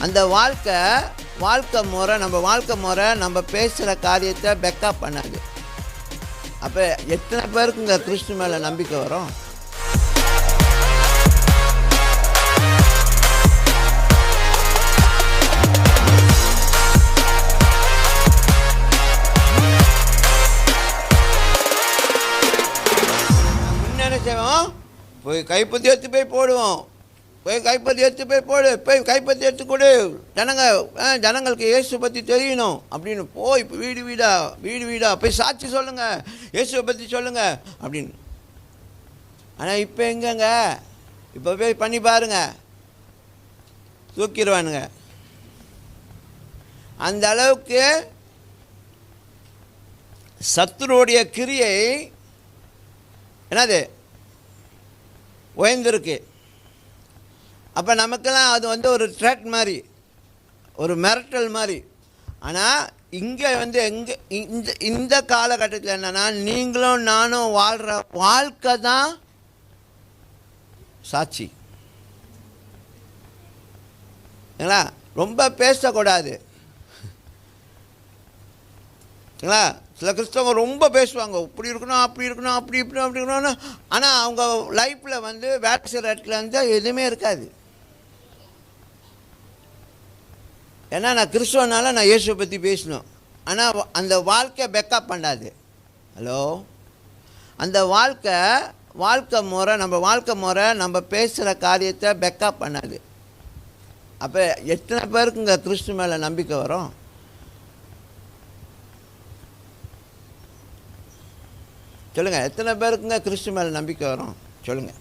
அந்த வாழ்க்கை முறை நம்ம பேசுகிற காரியத்தை பேக்கப் பண்ணாது. அப்போ எத்தனை பேருக்குங்க கிறிஸ்து மேலே நம்பிக்கை வரும்? என்ன செய்வோம்? போய் கைப்பற்றி எடுத்து போய் போடுவோம். கைப்பற்றி எடுத்து கொடு. ஜனங்களுக்கு இயேசு பற்றி தெரியணும் அப்படின்னு போய் வீடு வீடா போய் சாட்சி சொல்லுங்கள், இயேசுவை பற்றி சொல்லுங்கள் அப்படின்னு. ஆனால் இப்போ எங்கங்க? இப்போ போய் பண்ணி பாருங்க, தூக்கிடுவானுங்க. அந்த அளவுக்கு சத்துருடைய கிரியை என்னது உயர்ந்திருக்கு. அப்போ நமக்கெல்லாம் அது ஒரு த்ரெட் மாதிரி, ஒரு மிரட்டல் மாதிரி. ஆனால் இங்கே இந்த காலகட்டத்தில் என்னென்னா, நீங்களும் நானும் வாழ்கிற வாழ்க்கை தான் சாட்சி. சரிங்களா? ரொம்ப பேசக்கூடாது. சரிங்களா? சில கிறிஸ்தவங்க ரொம்ப பேசுவாங்க, இப்படி இருக்கணும் அப்படி இருக்கணும் அப்படி இருக்கணும்னு. ஆனால் அவங்க லைஃப்பில் வேலை செய்கிற இடத்துல எதுவுமே இருக்காது. ஏன்னா நான் கிறிஸ்துவனால நான் இயேசுவை பற்றி பேசணும். ஆனால் அந்த வாழ்க்கை பேக்கப் பண்ணாது. ஹலோ, அந்த வாழ்க்கை முறை நம்ம பேசுகிற காரியத்தை பேக்கப் பண்ணாது. அப்போ எத்தனை பேருக்குங்க கிறிஸ்து மேலே நம்பிக்கை வரும்? சொல்லுங்கள், எத்தனை பேருக்குங்க கிறிஸ்து மேலே நம்பிக்கை வரும்? சொல்லுங்கள்.